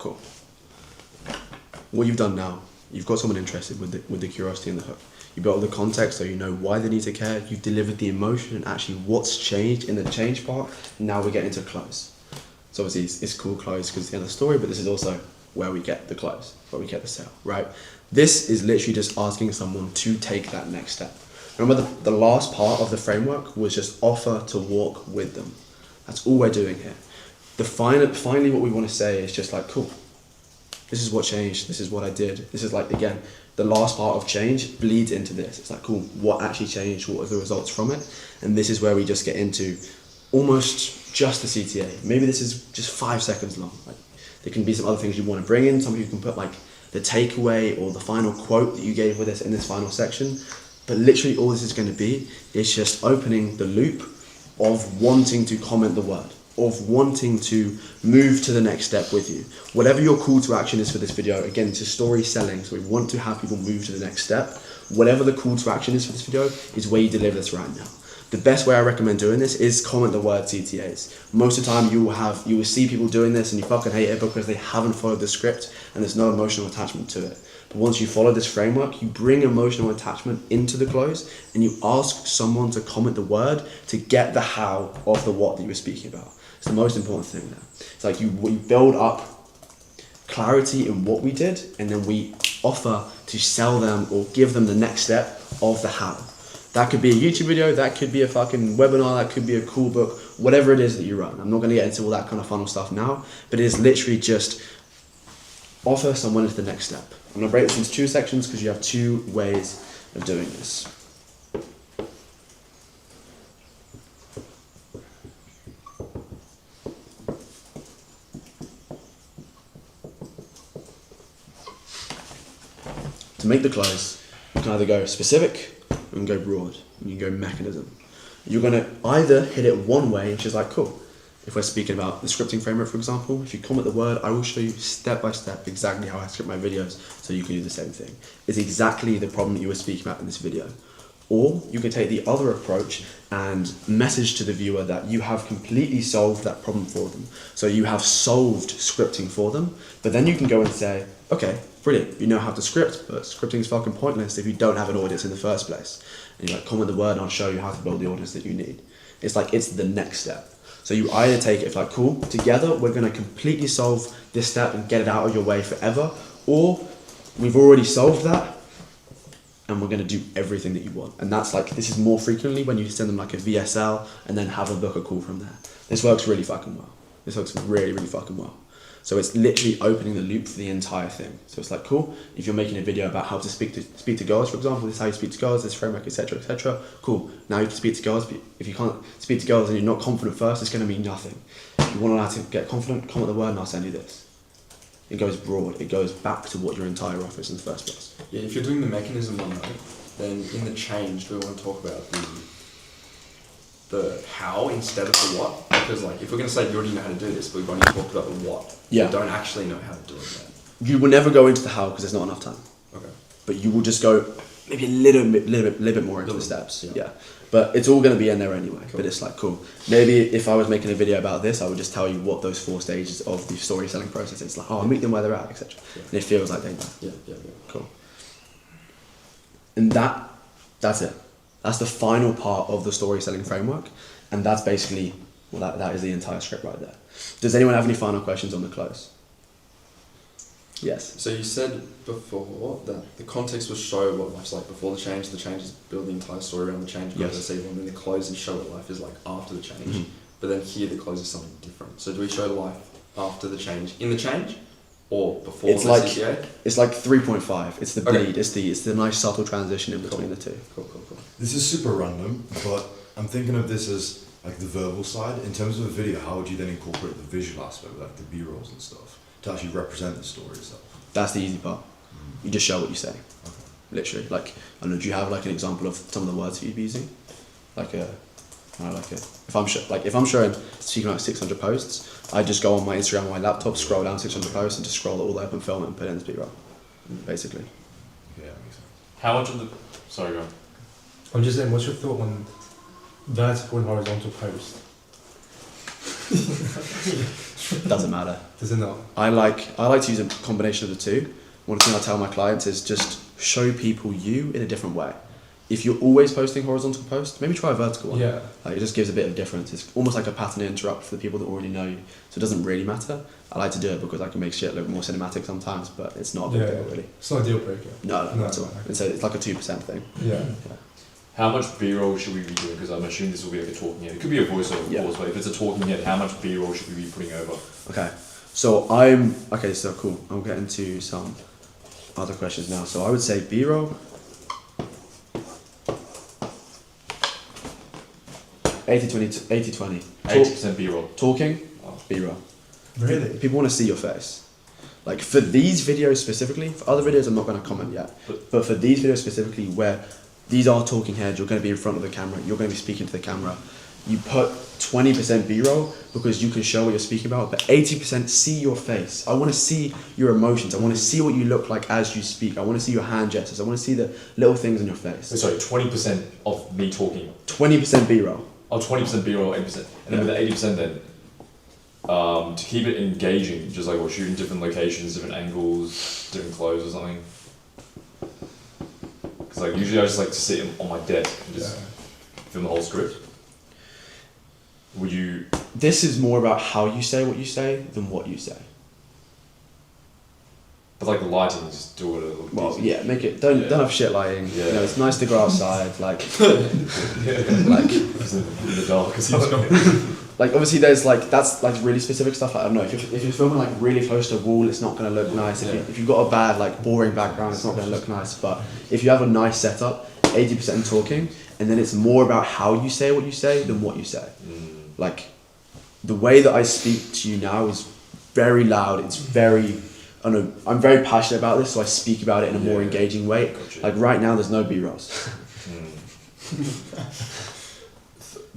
cool. What you've done now, you've got someone interested with the curiosity and the hook. You built the context so you know why they need to care. You've delivered the emotion and actually what's changed in the change part. Now we get into close. So obviously it's called close because it's the end of the story, but this is also where we get the close, where we get the sale, right? This is literally just asking someone to take that next step. Remember the last part of the framework was just offer to walk with them. That's all we're doing here. Finally what we want to say is just like, cool, this is what changed, this is what I did. This is like, again, the last part of change bleeds into this. It's like, cool, what actually changed? What are the results from it? And this is where we just get into almost just the CTA. Maybe this is just 5 seconds long. Like, there can be some other things you want to bring in. Some of you can put like the takeaway or the final quote that you gave with this in this final section. But literally all this is going to be is just opening the loop of wanting to comment the word, of wanting to move to the next step with you. Whatever your call to action is for this video, again, it's a story selling, so we want to have people move to the next step. Whatever the call to action is for this video is where you deliver this right now. The best way I recommend doing this is comment the word CTAs. Most of the time you will see people doing this and you fucking hate it because they haven't followed the script and there's no emotional attachment to it. But once you follow this framework, you bring emotional attachment into the close and you ask someone to comment the word to get the how of the what that you were speaking about. It's the most important thing there. It's like we build up clarity in what we did and then we offer to sell them or give them the next step of the how. That could be a YouTube video, that could be a fucking webinar, that could be a cool book, whatever it is that you run. I'm not going to get into all that kind of funnel stuff now, but it is literally just offer someone into the next step. I'm going to break this into 2 sections because you have 2 ways of doing this. To make the close, you can either go specific and go broad, and you can go mechanism. You're going to either hit it one way, which is like, cool, if we're speaking about the scripting framework, for example, if you comment the word, I will show you step by step exactly how I script my videos so you can do the same thing. It's exactly the problem that you were speaking about in this video. Or you can take the other approach and message to the viewer that you have completely solved that problem for them. So you have solved scripting for them, but then you can go and say, okay, brilliant, you know how to script, but scripting is fucking pointless if you don't have an audience in the first place. And you're like, comment the word and I'll show you how to build the audience that you need. It's like, it's the next step. So you either take it like, cool, together we're gonna completely solve this step and get it out of your way forever, or we've already solved that and we're gonna do everything that you want. And that's like, this is more frequently when you send them like a VSL and then have a book a call from there. This works really fucking well. This works really, really fucking well. So it's literally opening the loop for the entire thing. So it's like, cool, if you're making a video about how to speak to girls, for example, this is how you speak to girls, this framework, etc., etc. Cool, now you can speak to girls, but if you can't speak to girls and you're not confident first, it's gonna mean nothing. If you wanna know how to get confident, comment the word and I'll send you this. It goes broad, it goes back to what your entire offer is in the first place. Yeah, if you're doing the mechanism one though, then in the change, do we want to talk about the how instead of the what? Because like, if we're going to say you already know how to do this, but we've only talked about the what, yeah, you don't actually know how to do it yet. You will never go into the how because there's not enough time. Okay. But you will just go maybe a little bit more into the steps. Yeah. But it's all going to be in there anyway. Cool. But it's like, cool. Maybe if I was making a video about this, I would just tell you what those 4 stages of the story selling process is. Like, oh, I'll meet them where they're at, etc. Yeah. And it feels like they know. Yeah. Cool. And that's it. That's the final part of the story selling framework. And that's basically, well, that is the entire script right there. Does anyone have any final questions on the close? Yes. So you said before that the context will show what life's like before the change is build the entire story around the change, yes, and then the close and show what life is like after the change. Mm-hmm. But then here the close is something different. So do we show life after the change, in the change, or before the CTA? It's like 3.5. It's the bleed. Okay. It's the nice subtle transition in between the two. Cool. This is super random, but I'm thinking of this as like the verbal side. In terms of a video, how would you then incorporate the visual aspect, like the B-rolls and stuff, to actually represent the story itself? That's the easy part. You just show what you say. Okay. Literally. Like, I don't know, do you have like an example of some of the words that you'd be using? If I'm showing speaking like 600 posts, I just go on my Instagram on my laptop, scroll down 600 posts, and just scroll it all up and film it and put it in the B-roll, basically. Yeah, that makes sense. How much of the... Sorry, go on. I'm just saying, what's your thought on vertical and horizontal post? Doesn't matter. Does it not? I like to use a combination of the two. One thing I tell my clients is just show people you in a different way. If you're always posting horizontal posts, maybe try a vertical one. Yeah. Like it just gives a bit of difference. It's almost like a pattern interrupt for the people that already know you. So it doesn't really matter. I like to do it because I can make shit look more cinematic sometimes, but it's not a big deal really. It's not a deal breaker. No, No, not at all. no. It's like a 2% thing. Yeah. How much B-roll should we be doing? Because I'm assuming this will be like a talking head. It could be a voiceover, of Yeah. course, but if it's a talking head, how much B-roll should we be putting over? Okay. So cool. I'll get into some other questions now. So I would say B-roll. 80-20. 80% B-roll. Talking, Oh. B-roll. Really? People want to see your face. Like for these videos specifically, for other videos I'm not going to comment yet, but for these videos specifically where these are talking heads, you're going to be in front of the camera, you're going to be speaking to the camera, you put 20% B-roll because you can show what you're speaking about, but 80% see your face. I want to see your emotions. I want to see what you look like as you speak. I want to see your hand gestures. I want to see the little things in your face. Sorry, 20% of me talking. 20% B-roll. Oh, 20% B-roll, 80%. And then with the 80% then, to keep it engaging, just like we're shooting different locations, different angles, different clothes or something. Because like usually I just like to sit on my desk and just film the whole script. Would you? This is more about how you say what you say than what you say. But like the lighting, just do it a little Well, decent. yeah, make it. Don't have shit lighting. Yeah. You know, it's nice to go outside. Like, Like just in the dark or something. like obviously there's like that's like really specific stuff. Like, I don't know if you're filming like really close to a wall, it's not gonna look nice. If you've got a bad like boring background, it's not gonna look nice. But if you have a nice setup, 80% talking, and then it's more about how you say what you say than what you say. Like the way that I speak to you now is very loud. It's very. I don't know, I'm very passionate about this, so I speak about it in a more engaging way. Gotcha. Like right now, there's no B-rolls.